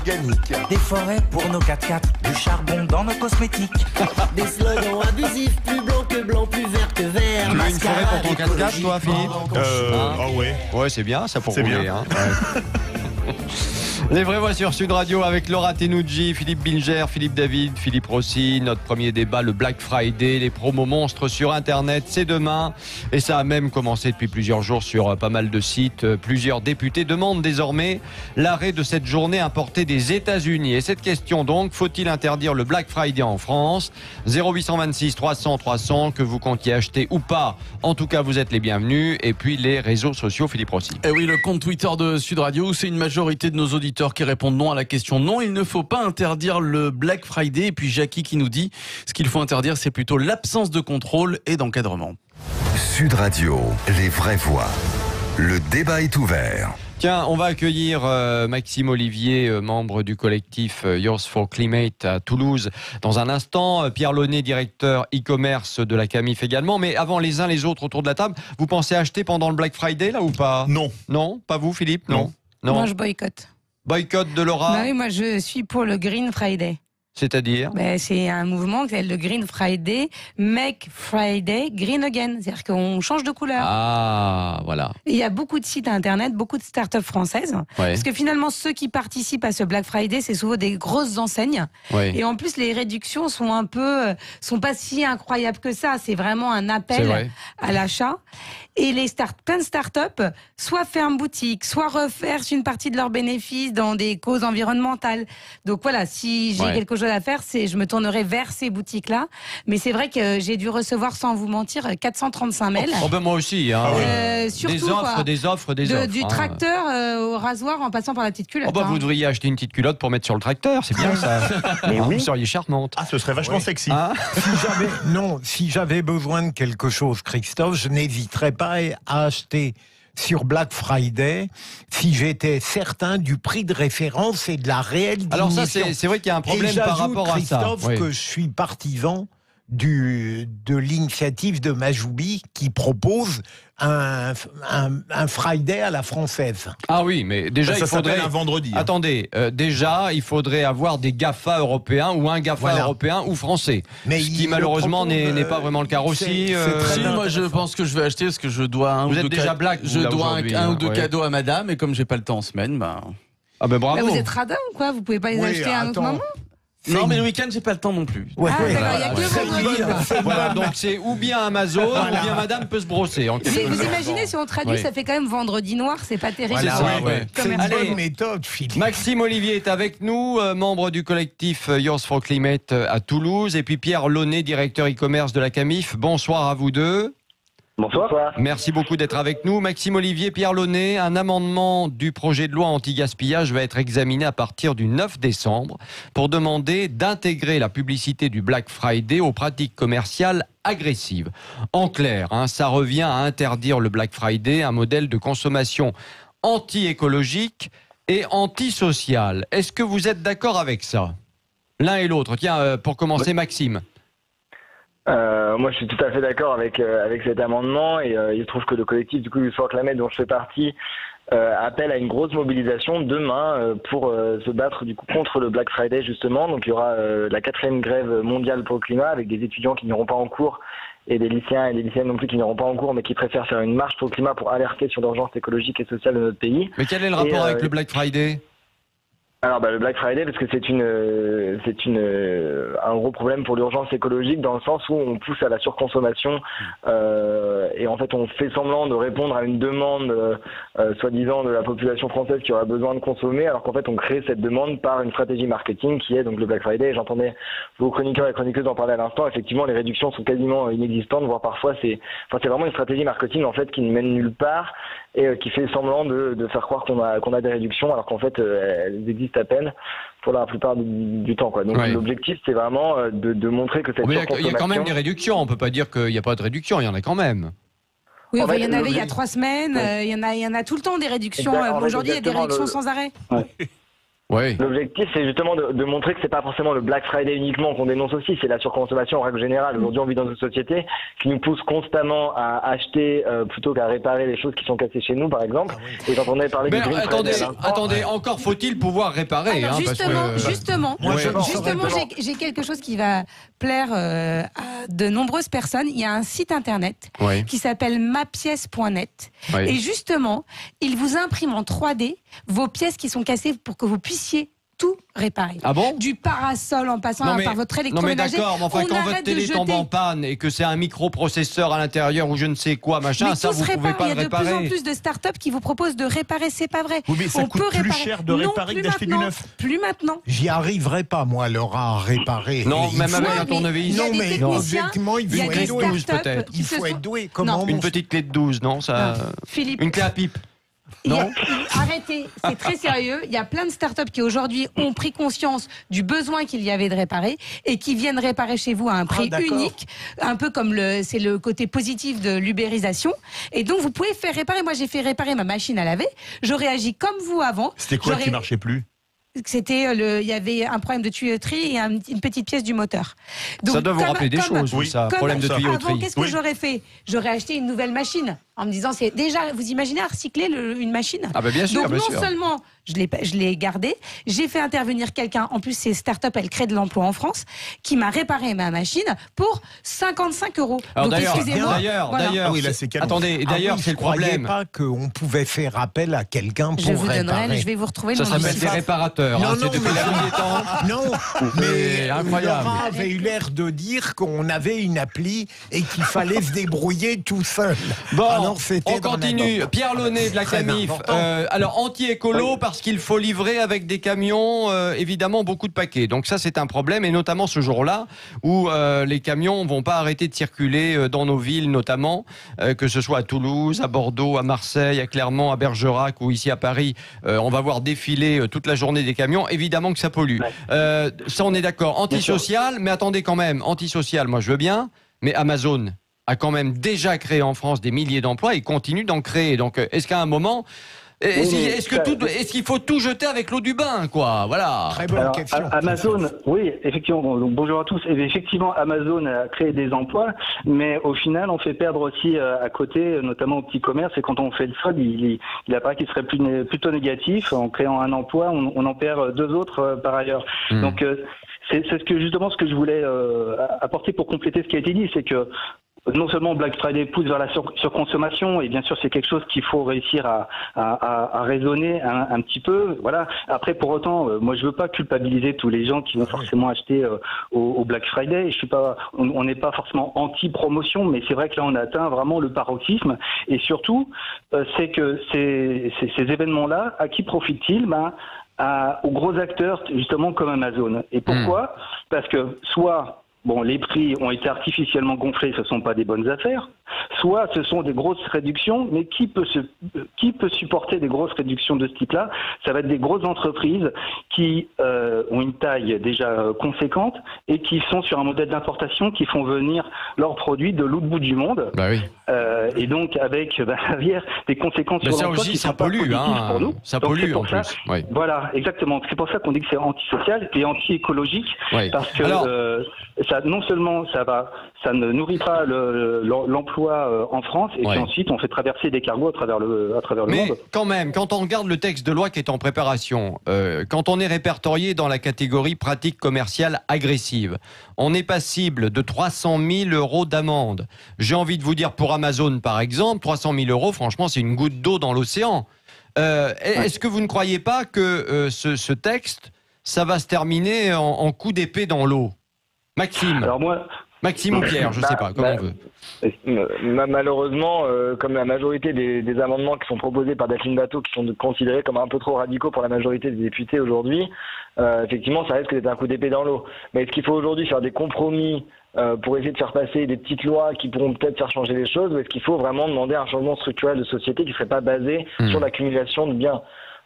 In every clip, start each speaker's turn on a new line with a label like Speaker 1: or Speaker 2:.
Speaker 1: organique.
Speaker 2: Des forêts pour nos 4x4, du charbon dans nos cosmétiques.
Speaker 3: Des slogans abusifs, plus blanc que blanc, plus vert que vert.
Speaker 4: Tu veux une forêt pour ton 4x4, toi, Philippe?
Speaker 1: Oh ouais.
Speaker 4: Ouais, c'est bien, ça pour
Speaker 1: C'est
Speaker 4: rouler.
Speaker 1: bien.
Speaker 4: Hein. Ouais. Les vraies voix sur Sud Radio avec Laura Tenucci, Philippe Bilger, Philippe David, Philippe Rossi. Notre premier débat, le Black Friday, les promos monstres sur Internet, c'est demain. Et ça a même commencé depuis plusieurs jours sur pas mal de sites. Plusieurs députés demandent désormais l'arrêt de cette journée importée des États-Unis. Et cette question donc, faut-il interdire le Black Friday en France? 0826 300 300, que vous comptiez acheter ou pas. En tout cas, vous êtes les bienvenus. Et puis les réseaux sociaux, Philippe Rossi.
Speaker 5: Et oui, le compte Twitter de Sud Radio, c'est une majorité de nos auditeurs qui répondent non à la question non, il ne faut pas interdire le Black Friday. Et puis Jackie qui nous dit ce qu'il faut interdire, c'est plutôt l'absence de contrôle et d'encadrement.
Speaker 6: Sud Radio, les vraies voix. Le débat est ouvert.
Speaker 4: Tiens, on va accueillir Maxime Olivier, membre du collectif Yours for Climate à Toulouse dans un instant. Pierre Launay, directeur e-commerce de la Camif également. Mais avant, les uns les autres autour de la table, vous pensez acheter pendant le Black Friday là ou pas?
Speaker 1: Non.
Speaker 4: Non? Pas vous, Philippe? Non.
Speaker 7: Moi, je boycotte.
Speaker 4: Boycott de Laura?
Speaker 7: Bah oui, moi, je suis pour le Green Friday.
Speaker 4: C'est-à-dire?
Speaker 7: C'est un mouvement qui s'appelle le Green Friday, Make Friday Green Again. C'est-à-dire qu'on change de couleur.
Speaker 4: Ah, voilà.
Speaker 7: Et il y a beaucoup de sites internet, beaucoup de startups françaises.
Speaker 4: Ouais.
Speaker 7: Parce que finalement, ceux qui participent à ce Black Friday, c'est souvent des grosses enseignes.
Speaker 4: Ouais.
Speaker 7: Et en plus, les réductions sont sont pas si incroyables que ça. C'est vraiment un
Speaker 4: C'est
Speaker 7: appel
Speaker 4: vrai.
Speaker 7: à l'achat. Et plein de startups, soit ferment boutique, soit reversent une partie de leurs bénéfices dans des causes environnementales. Donc voilà, si j'ai quelque chose à faire, je me tournerai vers ces boutiques-là. Mais c'est vrai que j'ai dû recevoir, sans vous mentir, 435 mails.
Speaker 4: Oh ben moi aussi. Hein.
Speaker 7: Surtout,
Speaker 4: des offres.
Speaker 7: Du tracteur au rasoir en passant par la petite culotte.
Speaker 4: Oh bah vous devriez acheter une petite culotte pour mettre sur le tracteur, c'est bien ça.
Speaker 1: Mais oui.
Speaker 4: Vous seriez charmante.
Speaker 1: Ah, ce serait vachement sexy.
Speaker 4: Hein?
Speaker 8: Si j'avais besoin de quelque chose, Christophe, je n'hésiterais pas à acheter sur Black Friday si j'étais certain du prix de référence et de la réelle diminution.
Speaker 4: Alors ça, c'est vrai qu'il y a un problème par rapport à ça.
Speaker 8: Christophe, que je suis partisan de l'initiative de Majoubi qui propose un Friday à la française.
Speaker 4: Ah oui, mais déjà
Speaker 1: ça
Speaker 4: il faudrait
Speaker 1: un vendredi. Hein.
Speaker 4: Attendez, déjà il faudrait avoir des GAFA européens ou un GAFA européen ou français.
Speaker 8: Mais
Speaker 4: ce qui malheureusement n'est pas vraiment le cas aussi.
Speaker 5: Si, moi je pense que je vais acheter parce que je dois
Speaker 4: Vous êtes déjà black.
Speaker 5: Je dois un ou deux cadeaux à madame et comme j'ai pas le temps en semaine,
Speaker 4: Ah ben bravo.
Speaker 7: Là, vous êtes radin ou quoi? Vous pouvez pas les acheter à un autre moment?
Speaker 5: Non, mais le week-end, j'ai pas le temps non plus.
Speaker 7: Il y a que vendredi.
Speaker 4: Voilà, donc c'est ou bien Amazon, ou bien madame peut se brosser.
Speaker 7: Vous imaginez si on traduit, ça fait quand même vendredi noir, c'est pas terrible.
Speaker 8: C'est une bonne méthode, Philippe.
Speaker 4: Maxime Olivier est avec nous, membre du collectif Yours for Climate à Toulouse, et puis Pierre Launay, directeur e-commerce de la Camif. Bonsoir à vous deux.
Speaker 9: Bonsoir.
Speaker 4: Merci beaucoup d'être avec nous. Maxime Olivier, Pierre Launay, un amendement du projet de loi anti-gaspillage va être examiné à partir du 9 décembre pour demander d'intégrer la publicité du Black Friday aux pratiques commerciales agressives. En clair, ça revient à interdire le Black Friday, un modèle de consommation anti-écologique et antisocial. Est-ce que vous êtes d'accord avec ça? L'un et l'autre. Tiens, pour commencer, Maxime.
Speaker 9: Moi, je suis tout à fait d'accord avec cet amendement et il se trouve que le collectif du coup Yours for Climate dont je fais partie appelle à une grosse mobilisation demain pour se battre du coup contre le Black Friday justement. Donc il y aura la 4e grève mondiale pour le climat avec des étudiants qui n'iront pas en cours et des lycéens et des lycéennes non plus qui n'iront pas en cours mais qui préfèrent faire une marche pour le climat pour alerter sur l'urgence écologique et sociale de notre pays.
Speaker 4: Mais quel est le rapport avec le Black Friday ?
Speaker 9: Alors le Black Friday parce que c'est un gros problème pour l'urgence écologique dans le sens où on pousse à la surconsommation et en fait on fait semblant de répondre à une demande soi-disant de la population française qui aurait besoin de consommer alors qu'en fait on crée cette demande par une stratégie marketing qui est donc le Black Friday. Et j'entendais vos chroniqueurs et chroniqueuses en parler à l'instant. Effectivement les réductions sont quasiment inexistantes, voire parfois c'est vraiment une stratégie marketing en fait qui ne mène nulle part et qui fait semblant de faire croire qu'on a des réductions alors qu'en fait elles existent à peine pour la plupart du temps, quoi. Donc l'objectif c'est vraiment de montrer que cette surconsommation...
Speaker 4: Il y a quand même des réductions, on peut pas dire qu'il n'y a pas de réduction, il y en a quand même.
Speaker 7: Oui, il y en avait il y a 3 semaines, il y en a tout le temps des rédictions. Aujourd'hui il y a des réductions sans arrêt.
Speaker 4: Oui.
Speaker 9: L'objectif, c'est justement de montrer que c'est pas forcément le Black Friday uniquement qu'on dénonce aussi, c'est la surconsommation en règle générale. Aujourd'hui, on vit dans une société qui nous pousse constamment à acheter plutôt qu'à réparer les choses qui sont cassées chez nous, par exemple. Et quand on avait parlé
Speaker 4: Mais
Speaker 9: du Green
Speaker 4: attendez,
Speaker 9: Friday,
Speaker 4: attendez, encore faut-il pouvoir réparer.
Speaker 7: Alors justement,
Speaker 8: Ouais.
Speaker 7: j'ai quelque chose qui va plaire à de nombreuses personnes. Il y a un site internet qui s'appelle mapièce.net et justement, il vous imprime en 3D vos pièces qui sont cassées pour que vous puissiez tout réparer.
Speaker 4: Ah bon?
Speaker 7: Du parasol en passant par votre
Speaker 4: Non mais
Speaker 7: électroménager.
Speaker 4: d'accord, mais enfin
Speaker 7: On
Speaker 4: quand votre
Speaker 7: arrête de
Speaker 4: télé tombe
Speaker 7: jeter.
Speaker 4: en panne et que c'est un microprocesseur à l'intérieur ou je ne sais quoi, machin,
Speaker 7: Mais
Speaker 4: ça
Speaker 7: tout
Speaker 4: vous
Speaker 7: se
Speaker 4: pouvez
Speaker 7: répare.
Speaker 4: pas
Speaker 7: Il
Speaker 4: le
Speaker 7: y a de plus en
Speaker 4: réparer.
Speaker 7: plus de startups qui vous proposent de réparer. C'est pas vrai.
Speaker 1: Oui, mais ça
Speaker 7: On
Speaker 1: coûte
Speaker 7: peut
Speaker 1: plus
Speaker 7: réparer.
Speaker 1: cher de
Speaker 7: Non,
Speaker 1: réparer que
Speaker 7: plus
Speaker 1: d'acheter du
Speaker 7: maintenant.
Speaker 1: neuf.
Speaker 7: Plus maintenant.
Speaker 8: J'y arriverai pas, moi, Laura, à réparer.
Speaker 4: Non,
Speaker 8: Il
Speaker 4: même
Speaker 8: faut-
Speaker 4: avec un
Speaker 7: mais
Speaker 4: tournevis.
Speaker 7: il y a
Speaker 8: Non,
Speaker 7: des
Speaker 8: mais
Speaker 7: techniciens,
Speaker 8: objectivement, il
Speaker 7: il y a
Speaker 8: faut
Speaker 7: des
Speaker 8: être doué.
Speaker 7: startups
Speaker 4: peut-être.
Speaker 7: qui
Speaker 8: Il
Speaker 7: se
Speaker 8: faut
Speaker 7: sont-
Speaker 8: être doué. Comment
Speaker 7: Non.
Speaker 4: Une petite clé de 12, non ça...
Speaker 7: Philippe,
Speaker 4: Une clé à pipe.
Speaker 7: arrêtez, c'est très sérieux. Il y a plein de startups qui aujourd'hui ont pris conscience du besoin qu'il y avait de réparer et qui viennent réparer chez vous à un prix
Speaker 8: d'accord.
Speaker 7: unique, un peu comme c'est le côté positif de l'ubérisation. Et donc vous pouvez faire réparer. Moi j'ai fait réparer ma machine à laver. J'aurais agi comme vous avant.
Speaker 1: C'était quoi qui marchait plus?
Speaker 7: C'était il y avait un problème de tuyauterie et une petite pièce du moteur.
Speaker 4: Ça doit vous rappeler des choses,
Speaker 1: oui,
Speaker 4: ça,
Speaker 7: comme
Speaker 4: problème de
Speaker 1: ça.
Speaker 4: tuyauterie.
Speaker 7: Avant, qu'est-ce que j'aurais fait? J'aurais acheté une nouvelle machine en me disant, c'est déjà, vous imaginez à recycler une machine?
Speaker 4: Ah ben bien sûr,
Speaker 7: Donc
Speaker 4: bien
Speaker 7: non
Speaker 4: sûr.
Speaker 7: seulement je l'ai gardé, j'ai fait intervenir quelqu'un, en plus ces startups, elles créent de l'emploi en France, qui m'a réparé ma machine pour 55 €.
Speaker 4: Alors
Speaker 7: Donc excusez-moi.
Speaker 4: d'ailleurs,
Speaker 7: voilà.
Speaker 1: Ah oui, là, c'est canon.
Speaker 4: attendez, et d'ailleurs
Speaker 8: Ah oui,
Speaker 4: c'est le
Speaker 8: je croyais
Speaker 4: problème.
Speaker 8: pas qu'on pouvait faire appel à quelqu'un pour
Speaker 7: Je vous donnerai,
Speaker 8: réparer.
Speaker 7: je vais vous retrouver
Speaker 4: Ça
Speaker 7: le nom du
Speaker 4: s'appelle des
Speaker 7: site.
Speaker 4: réparateurs.
Speaker 8: Non,
Speaker 4: hein,
Speaker 8: non,
Speaker 4: c'est depuis
Speaker 8: mais-
Speaker 4: la nuit des temps.
Speaker 8: Non, mais
Speaker 4: C'est incroyable.
Speaker 8: Laura avait eu l'air de dire qu'on avait une appli et qu'il fallait se débrouiller tout seul.
Speaker 4: Bon,
Speaker 8: Alors, c'était
Speaker 4: on
Speaker 8: dans la
Speaker 4: continue.
Speaker 8: norme.
Speaker 4: Pierre Launay de la
Speaker 8: Très
Speaker 4: Camif.
Speaker 8: important.
Speaker 4: Alors anti-écolo parce qu'il faut livrer avec des camions, évidemment beaucoup de paquets. Donc ça c'est un problème et notamment ce jour-là où les camions vont pas arrêter de circuler dans nos villes notamment, que ce soit à Toulouse, à Bordeaux, à Marseille, à Clermont, à Bergerac ou ici à Paris. On va voir défiler toute la journée des camions. Évidemment que ça pollue. Ça on est d'accord. Antisocial, mais attendez quand même. Antisocial, moi je veux bien, mais Amazon a quand même déjà créé en France des milliers d'emplois et continue d'en créer. Donc, est-ce qu'à un moment, est-ce qu'il faut tout jeter avec l'eau du bain, quoi? Voilà.
Speaker 8: Très bonne
Speaker 10: Alors,
Speaker 8: question.
Speaker 10: Amazon, oui, effectivement. Donc, bonjour à tous. Et effectivement, Amazon a créé des emplois, mais au final, on fait perdre aussi à côté, notamment au petit commerce. Et quand on fait le solde, il apparaît qu'il serait plutôt négatif. En créant un emploi, on en perd deux autres par ailleurs. Donc, c'est ce que je voulais apporter pour compléter ce qui a été dit, c'est que non seulement Black Friday pousse vers la surconsommation, et bien sûr c'est quelque chose qu'il faut réussir à raisonner un petit peu. Voilà. Après, pour autant, moi je veux pas culpabiliser tous les gens qui vont forcément acheter au Black Friday. Je suis pas, on n'est pas forcément anti-promotion, mais c'est vrai que là on a atteint vraiment le paroxysme. Et surtout, c'est que ces événements-là, à qui profitent-ils? Aux gros acteurs justement comme Amazon. Et pourquoi? Parce que soit les prix ont été artificiellement gonflés, ce ne sont pas des bonnes affaires, soit ce sont des grosses réductions, mais qui peut supporter des grosses réductions de ce type-là? Ça va être des grosses entreprises qui ont une taille déjà conséquente et qui sont sur un modèle d'importation qui font venir leurs produits de l'autre bout du monde.
Speaker 4: Bah oui.
Speaker 10: Et donc avec derrière des conséquences
Speaker 4: Mais
Speaker 10: sur
Speaker 4: ça
Speaker 10: l'emploi
Speaker 4: aussi,
Speaker 10: qui
Speaker 4: ça
Speaker 10: sont pas
Speaker 4: pollue,
Speaker 10: positives pour nous.
Speaker 4: Ça
Speaker 10: Donc,
Speaker 4: pollue
Speaker 10: c'est pour
Speaker 4: en
Speaker 10: ça-
Speaker 4: plus. Oui.
Speaker 10: Voilà, exactement. C'est pour ça qu'on dit que c'est antisocial et anti-écologique,
Speaker 4: Oui.
Speaker 10: parce que
Speaker 4: Alors-
Speaker 10: ça, non seulement ça ne nourrit pas l'emploi en France, et
Speaker 4: Ouais.
Speaker 10: puis ensuite on fait traverser des cargos à travers le
Speaker 4: Mais
Speaker 10: monde.
Speaker 4: quand même, quand on regarde le texte de loi qui est en préparation, quand on est répertorié dans la catégorie pratique commerciale agressive, on est passible de 300 000 € d'amende. J'ai envie de vous dire, pour Amazon par exemple, 300 000 €, franchement, c'est une goutte d'eau dans l'océan. Est-ce que vous ne croyez pas que ce texte, ça va se terminer en coup d'épée dans l'eau? Maxime.
Speaker 10: Alors moi,
Speaker 4: Maxime ou Pierre, je ne sais pas, comme on veut.
Speaker 9: Malheureusement, comme la majorité des amendements qui sont proposés par Delphine Batho, qui sont considérés comme un peu trop radicaux pour la majorité des députés aujourd'hui, effectivement, ça risque d'être un coup d'épée dans l'eau. Mais est-ce qu'il faut aujourd'hui faire des compromis pour essayer de faire passer des petites lois qui pourront peut-être faire changer les choses, ou est-ce qu'il faut vraiment demander un changement structurel de société qui ne serait pas basé sur l'accumulation de biens?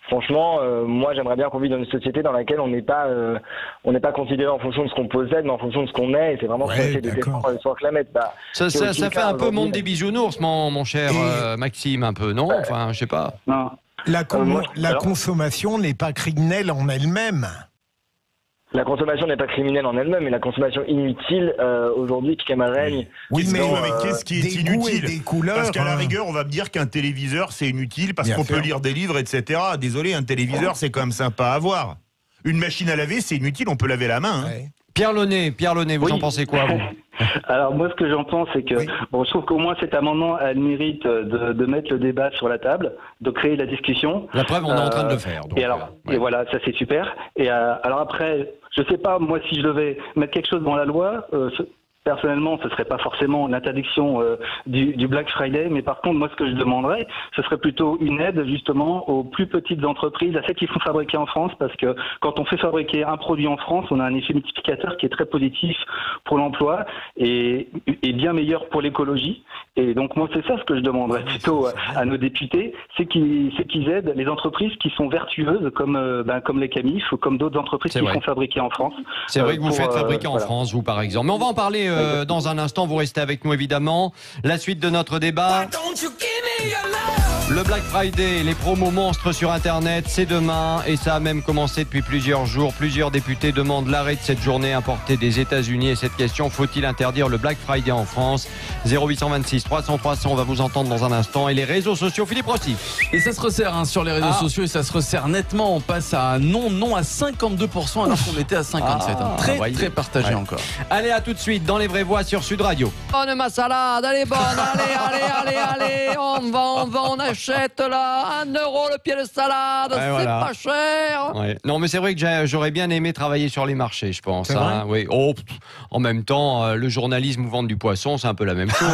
Speaker 9: Franchement, moi j'aimerais bien qu'on vive dans une société dans laquelle on n'est pas considéré en fonction de ce qu'on possède, mais en fonction de ce qu'on est, et c'est vraiment ce qu'on essaie de défendre par les soirs que la mettre.
Speaker 4: Ça
Speaker 9: c'est aussi
Speaker 4: fait
Speaker 9: le cas
Speaker 4: un peu
Speaker 9: aujourd'hui.
Speaker 4: monde des bisounours, mon cher Maxime, un peu, non? Enfin, je sais pas.
Speaker 10: non.
Speaker 8: La consommation n'est pas criminelle en elle-même.
Speaker 9: La consommation n'est pas criminelle en elle-même, mais la consommation inutile aujourd'hui qui règne.
Speaker 8: Oui, mais
Speaker 1: qu'est-ce qui est inutile? Parce qu'à la rigueur, on va me dire qu'un téléviseur c'est inutile parce qu'on peut lire des livres, etc. Désolé, un téléviseur c'est quand même sympa à avoir. Une machine à laver c'est inutile, on peut laver la main. Hein.
Speaker 4: Pierre Launay, vous en pensez quoi, vous?
Speaker 10: Alors moi, ce que j'en pense, c'est que bon, je trouve qu'au moins cet amendement a le mérite de mettre le débat sur la table, de créer la discussion.
Speaker 4: La preuve, on est en train de le faire. Donc,
Speaker 10: et voilà, ça c'est super. Et alors après, je sais pas, moi, si je devais mettre quelque chose dans la loi. Personnellement, ce serait pas forcément l'interdiction du Black Friday, mais par contre, moi, ce que je demanderais, ce serait plutôt une aide justement aux plus petites entreprises, à celles qui sont fabriquées en France, parce que quand on fait fabriquer un produit en France, on a un effet multiplicateur qui est très positif pour l'emploi et bien meilleur pour l'écologie. Et donc moi, c'est ça ce que je demanderais plutôt à nos députés, c'est qu'ils aident les entreprises qui sont vertueuses, comme les Camif ou comme d'autres entreprises qui sont fabriquées en France.
Speaker 4: C'est vrai que vous faites fabriquer en France, vous par exemple. Mais on va en parler dans un instant, vous restez avec nous évidemment. La suite de notre débat. Le Black Friday, les promos monstres sur Internet, c'est demain et ça a même commencé depuis plusieurs jours. Plusieurs députés demandent l'arrêt de cette journée importée des États-Unis. Et cette question, faut-il interdire le Black Friday en France? 0826 300 300, on va vous entendre dans un instant. Et les réseaux sociaux, Philippe Rossi.
Speaker 5: Et ça se resserre sur les réseaux sociaux et ça se resserre nettement. On passe à non à 52% alors qu'on était à 57%. Très partagé encore.
Speaker 4: Allez, à tout de suite dans les vraies voix sur Sud Radio. Bonne ma salade, elle est bonne. Allez, on achète là 1 € le pied de salade, c'est pas cher. Non, mais c'est vrai que j'aurais bien aimé travailler sur les marchés, je pense. Hein. Oui. En même temps, le journalisme ou vendre du poisson, c'est un peu la même chose.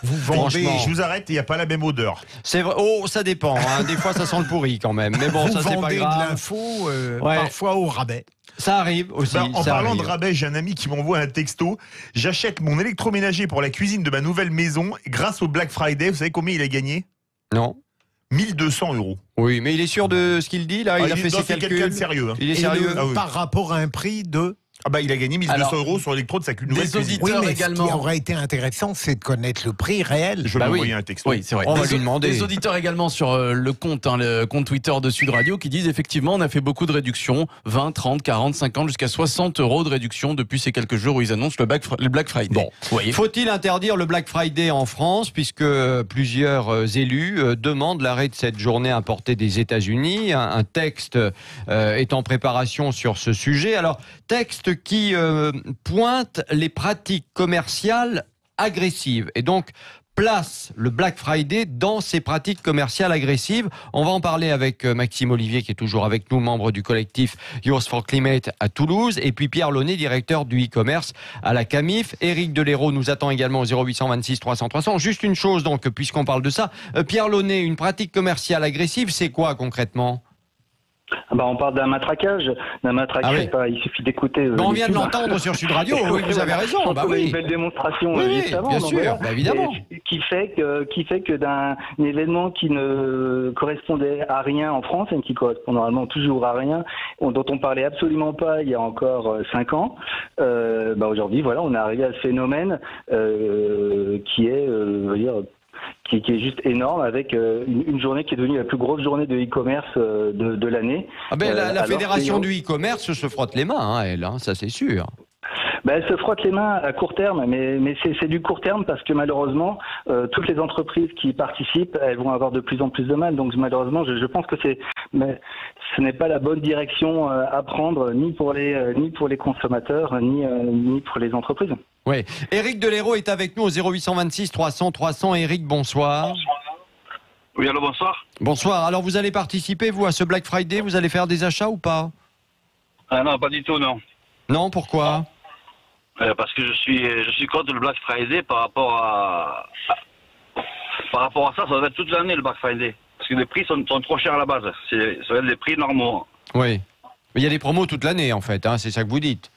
Speaker 1: Vous vendez, je vous arrête, il n'y a pas la même odeur.
Speaker 4: C'est vrai. Ça dépend. Hein. Des fois, ça sent le pourri quand même. Mais bon,
Speaker 8: vous
Speaker 4: ça c'est pas grave.
Speaker 8: Vous vendez de l'info, parfois au rabais.
Speaker 4: Ça arrive aussi.
Speaker 1: En parlant de rabais, j'ai un ami qui m'envoie un texto. J'achète mon électroménager pour la cuisine de ma nouvelle maison grâce au Black Friday. Vous savez combien il a gagné?
Speaker 4: Non.
Speaker 1: 1 200 €.
Speaker 4: Oui, mais il est sûr de ce qu'il dit là. Il a fait ses calculs.
Speaker 1: Quelqu'un de sérieux. Hein.
Speaker 4: Il est sérieux.
Speaker 8: Par rapport à un prix de.
Speaker 1: Il a gagné 1 200 € sur l'électro de sa nouvelle cuisine.
Speaker 5: Auditeurs également.
Speaker 8: Ce qui aurait été intéressant, c'est de connaître le prix réel.
Speaker 1: Je vais lui envoyer un texto.
Speaker 5: Oui, c'est vrai.
Speaker 4: On va lui demander.
Speaker 5: Des auditeurs également sur le compte Twitter de Sud Radio qui disent effectivement on a fait beaucoup de réductions, 20, 30, 40, 50, jusqu'à 60 € de réduction depuis ces quelques jours où ils annoncent le Black Friday.
Speaker 4: Bon, faut-il interdire le Black Friday en France puisque plusieurs élus demandent l'arrêt de cette journée importée des États-Unis. Un texte est en préparation sur ce sujet. Alors, texte qui pointe les pratiques commerciales agressives et donc place le Black Friday dans ces pratiques commerciales agressives. On va en parler avec Maxime Olivier qui est toujours avec nous, membre du collectif Youth for Climate à Toulouse, et puis Pierre Launay, directeur du e-commerce à la Camif. Éric Deleyraud nous attend également au 0826 300 300. Juste une chose donc, puisqu'on parle de ça, Pierre Launay, une pratique commerciale agressive, c'est quoi concrètement ?
Speaker 10: On parle d'un matraquage. Il suffit d'écouter.
Speaker 4: On vient de l'entendre sur Sud Radio. Oui, vous avez raison.
Speaker 10: Une belle démonstration juste avant.
Speaker 4: Bien sûr, évidemment.
Speaker 10: Qui fait que d'un événement qui ne correspondait à rien en France et qui correspond normalement toujours à rien, dont on parlait absolument pas il y a encore 5 ans, aujourd'hui, on est arrivé à ce phénomène qui est, qui est juste énorme, avec une journée qui est devenue la plus grosse journée de e-commerce de l'année.
Speaker 4: La fédération du e-commerce se frotte les mains, elle, ça c'est sûr.
Speaker 10: Elle se frotte les mains à court terme, mais c'est du court terme parce que malheureusement, toutes les entreprises qui y participent, elles vont avoir de plus en plus de mal. Donc malheureusement, je pense que ce n'est pas la bonne direction à prendre, ni pour les consommateurs, ni pour les entreprises.
Speaker 4: Oui. Éric Deleyraud est avec nous au 0826 300 300. Éric, bonsoir.
Speaker 11: Oui, allô, bonsoir.
Speaker 4: Bonsoir. Alors vous allez participer, vous, à ce Black Friday? Vous allez faire des achats ou pas?
Speaker 11: Non, pas du tout, non.
Speaker 4: Non, pourquoi?
Speaker 11: Parce que je suis contre le Black Friday par rapport à ça va être toute l'année le Black Friday. Parce que les prix sont trop chers à la base. Ça va être des prix normaux.
Speaker 4: Oui. Mais il y a des promos toute l'année en fait, c'est ça que vous dites.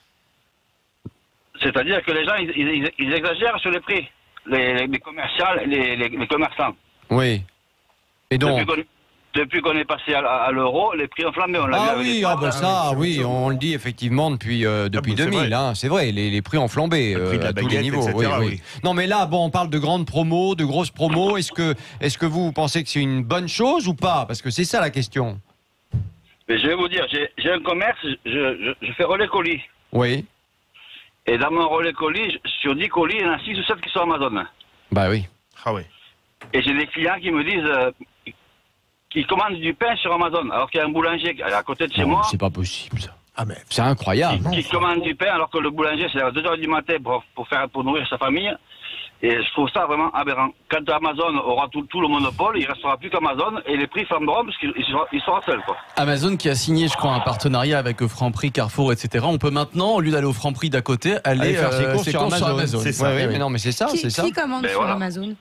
Speaker 11: C'est-à-dire que les gens, ils exagèrent sur les prix. Les commerciaux, les commerçants.
Speaker 4: Oui. Et donc
Speaker 11: depuis qu'on est passé à l'euro, les prix ont flambé. On l'a vu avec les pâtes,
Speaker 4: oui, on le dit effectivement depuis 2000. C'est vrai, les prix ont flambé à tous les niveaux. Oui. Non, mais là, on parle de grandes promos, de grosses promos. Est-ce que vous pensez que c'est une bonne chose ou pas? Parce que c'est ça la question.
Speaker 11: Mais je vais vous dire, j'ai un commerce, je fais relais colis.
Speaker 4: Oui.
Speaker 11: Et dans mon relais colis, sur 10 colis, il y en a 6 ou 7 qui sont Amazon.
Speaker 4: Bah oui.
Speaker 1: Ah oui.
Speaker 11: Et j'ai des clients qui me disent qu'ils commandent du pain sur Amazon, alors qu'il y a un boulanger à côté de chez moi.
Speaker 4: C'est pas possible ça. Ah mais c'est incroyable.
Speaker 11: Qui commande du pain alors que le boulanger c'est à 2h du matin pour nourrir sa famille. Et je trouve ça vraiment aberrant. Quand Amazon aura tout le monopole, il ne restera plus qu'Amazon et les prix flamberont parce qu'il sera seul.
Speaker 5: Amazon qui a signé, je crois, un partenariat avec Franprix, Carrefour, etc. On peut maintenant, au lieu d'aller au Franprix d'à côté, aller faire ses courses sur Amazon.
Speaker 4: C'est ça. Oui, mais non, mais c'est ça.
Speaker 7: Qui commande sur Amazon?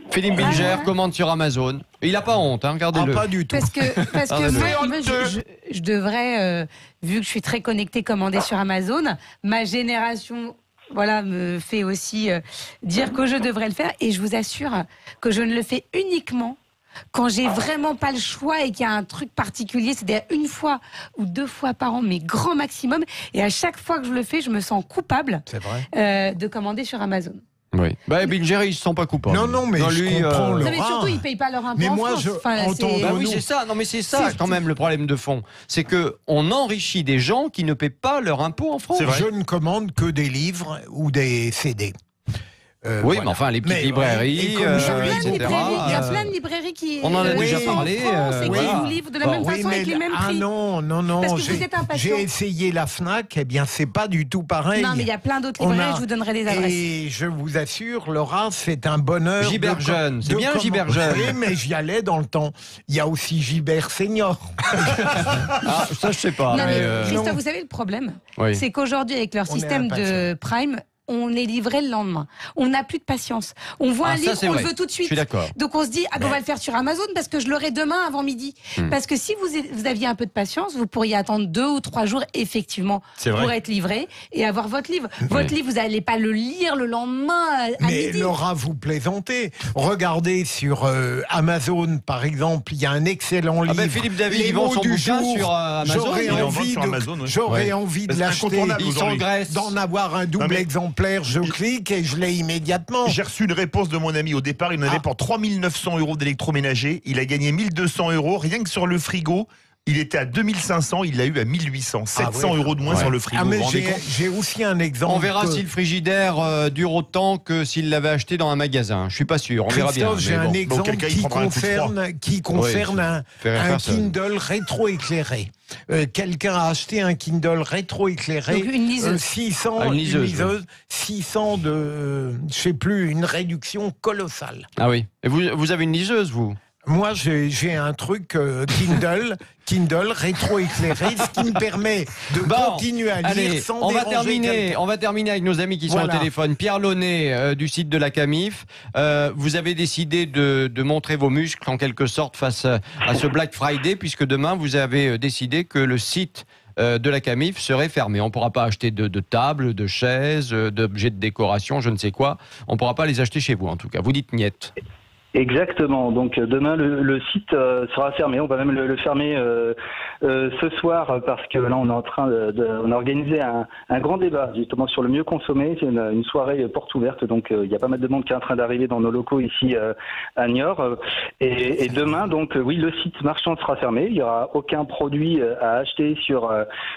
Speaker 4: Philippe Bilger commande sur Amazon. Il n'a pas honte, regardez-le.
Speaker 8: Pas du tout.
Speaker 7: Parce que moi, je devrais, vu que je suis très connectée, commander sur Amazon. Ma génération, me fait aussi dire que je devrais le faire. Et je vous assure que je ne le fais uniquement quand j'ai vraiment pas le choix et qu'il y a un truc particulier. C'est-à-dire une fois ou 2 fois par an, mais grand maximum. Et à chaque fois que je le fais, je me sens coupable de commander sur Amazon.
Speaker 4: Oui. Bilger, ils ne se sent pas coupables.
Speaker 8: Non, mais je comprends le
Speaker 7: mais surtout, ils ne payent pas leur impôt en France.
Speaker 4: Oui, c'est ça. Non, mais c'est ça quand même le problème de fond. C'est qu'on enrichit des gens qui ne paient pas leur impôt en France.
Speaker 8: Je ne commande que des livres ou des CD.
Speaker 4: Mais enfin, les petites librairies,
Speaker 7: il y a plein de librairies qui
Speaker 4: on en a déjà parlé,
Speaker 7: et qui vous livrent de la même façon avec les mêmes prix.
Speaker 8: Non.
Speaker 7: Parce que vous êtes impatient.
Speaker 8: J'ai essayé la Fnac, c'est pas du tout pareil.
Speaker 7: Non, mais il y a plein d'autres librairies, je vous donnerai des adresses.
Speaker 8: Et je vous assure, Laura, c'est un bonheur.
Speaker 4: Gibert Jeune, c'est bien Gibert Jeune.
Speaker 8: Oui, mais j'y allais dans le temps. Il y a aussi Gibert Senior.
Speaker 4: Ça, je sais pas.
Speaker 7: Non, mais Christophe, vous savez le problème, c'est qu'aujourd'hui, avec leur système de Prime, on est livré le lendemain. On n'a plus de patience. On voit un livre, on le veut tout de suite.
Speaker 4: Je suis d'accord.
Speaker 7: Donc on se dit, on va le faire sur Amazon parce que je l'aurai demain avant midi. Parce que si vous aviez un peu de patience, vous pourriez attendre 2 ou 3 jours, effectivement, pour être livré et avoir votre livre. Votre livre, vous n'allez pas le lire le lendemain à midi.
Speaker 8: Mais Laura, vous plaisantez. Regardez sur Amazon, par exemple, il y a un excellent livre.
Speaker 4: Philippe David, il vend son bouquin sur Amazon.
Speaker 8: J'aurais envie de l'acheter, d'en avoir un double exemplaire. Je clique et je l'ai immédiatement.
Speaker 1: J'ai reçu une réponse de mon ami au départ. Il en avait pour 3 900 € d'électroménager. Il a gagné 1 200 €. Rien que sur le frigo, il était à 2 500. Il l'a eu à 1 800. 700 € de moins sur le frigo.
Speaker 8: Mais j'ai aussi un exemple.
Speaker 4: On verra si le frigidaire dure autant que s'il l'avait acheté dans un magasin. Je suis pas sûr. On verra bien.
Speaker 8: J'ai un exemple qui concerne un Kindle rétroéclairé. Quelqu'un a acheté un Kindle rétroéclairé,
Speaker 7: donc une liseuse.
Speaker 8: 600 de, je sais plus, une réduction colossale.
Speaker 4: Ah oui. Et vous avez une liseuse, vous?
Speaker 8: Moi, j'ai un truc Kindle rétroéclairé, ce qui me permet de continuer à lire sans déranger.
Speaker 4: On va terminer avec nos amis qui sont au téléphone. Pierre Launay du site de la Camif. Vous avez décidé de montrer vos muscles en quelque sorte face à ce Black Friday, puisque demain vous avez décidé que le site de la Camif serait fermé. On ne pourra pas acheter de tables, de chaises, d'objets de décoration, je ne sais quoi. On ne pourra pas les acheter chez vous en tout cas. Vous dites niet.
Speaker 10: Exactement. Donc demain le site sera fermé. On va même le fermer ce soir parce que là on est en train on a organisé un grand débat justement sur le mieux consommer. C'est une soirée porte ouverte. Donc il y a pas mal de monde qui est en train d'arriver dans nos locaux ici à Niort. Et demain donc le site marchand sera fermé. Il y aura aucun produit à acheter sur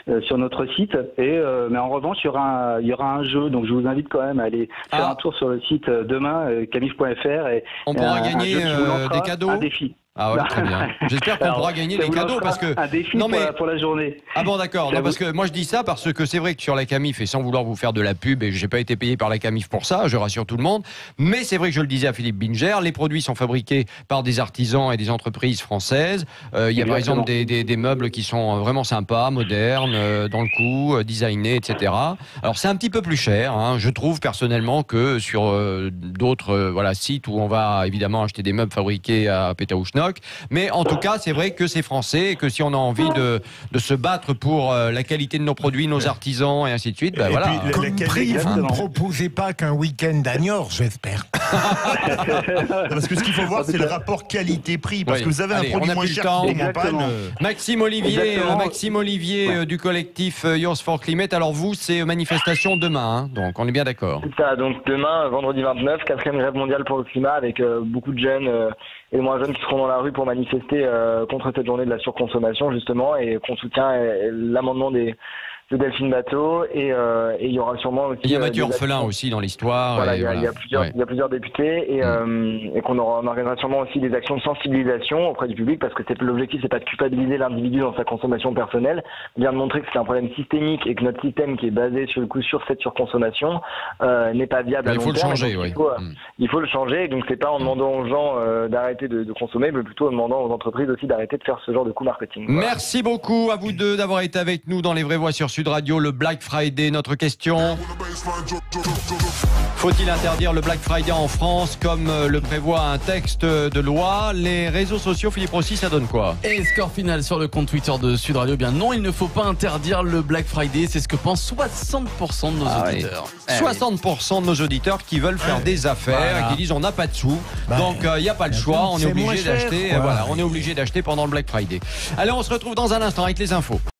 Speaker 10: notre site. Mais en revanche il y aura un jeu. Donc je vous invite quand même à aller faire un tour sur le site demain camif.fr et
Speaker 4: on pourra gagner des cadeaux.
Speaker 10: Un défi.
Speaker 4: Ah ouais, très bien. J'espère qu'on pourra gagner des cadeaux parce que
Speaker 10: un défi pour la journée.
Speaker 4: Ah bon, d'accord. Non, parce que moi je dis ça parce que c'est vrai que sur la Camif, et sans vouloir vous faire de la pub, et j'ai pas été payé par la Camif pour ça, je rassure tout le monde, mais c'est vrai que je le disais à Philippe Bilger, les produits sont fabriqués par des artisans et des entreprises françaises. Il y a par exemple des meubles qui sont vraiment sympas, modernes, dans le coup, designés, etc. Alors c'est un petit peu plus cher, hein, je trouve personnellement que sur d'autres sites où on va évidemment acheter des meubles fabriqués à Pétaouchnok. choc. Mais en tout cas, c'est vrai que c'est français et que si on a envie de se battre pour la qualité de nos produits, nos artisans et ainsi de suite, ben voilà.
Speaker 8: Puis, comme prix, vous ne proposez pas qu'un week-end à Niort, j'espère.
Speaker 1: Parce que ce qu'il faut voir, c'est le rapport qualité-prix. Parce que vous avez un produit moins cher que campagne.
Speaker 4: Maxime Olivier du collectif Yours for Climate. Alors vous, c'est manifestation demain, hein, donc on est bien d'accord.
Speaker 9: C'est ça, donc demain, vendredi 29, 4e grève mondiale pour le climat, avec beaucoup de jeunes et moins jeunes qui seront dans la rue pour manifester contre cette journée de la surconsommation, justement, et qu'on soutient l'amendement de Delphine Batho, et il y aura sûrement aussi...
Speaker 4: Il y a Mathieu Orphelin aussi dans l'histoire.
Speaker 9: Voilà, il y a plusieurs députés, et qu'on organisera sûrement aussi des actions de sensibilisation auprès du public, parce que l'objectif, c'est pas de culpabiliser l'individu dans sa consommation personnelle, bien de montrer que c'est un problème systémique et que notre système qui est basé sur cette surconsommation n'est pas viable à long terme.
Speaker 4: Il faut le changer, oui.
Speaker 9: Il faut le changer, donc c'est pas en demandant aux gens d'arrêter de consommer, mais plutôt en demandant aux entreprises aussi d'arrêter de faire ce genre de coup marketing. Voilà.
Speaker 4: Merci beaucoup à vous deux d'avoir été avec nous dans Les Vraies Voix sur Sud Radio, le Black Friday. Notre question: faut-il interdire le Black Friday en France comme le prévoit un texte de loi? Les réseaux sociaux, Philippe Rossi, ça donne quoi?
Speaker 5: Et score final sur le compte Twitter de Sud Radio. Bien non, il ne faut pas interdire le Black Friday. C'est ce que pensent 60% de nos auditeurs.
Speaker 4: Oui. 60% de nos auditeurs qui veulent faire des affaires, qui disent on n'a pas de sous, donc il n'y a pas le choix, on est obligé d'acheter. Voilà, on est obligé d'acheter pendant le Black Friday. Allez, on se retrouve dans un instant avec les infos.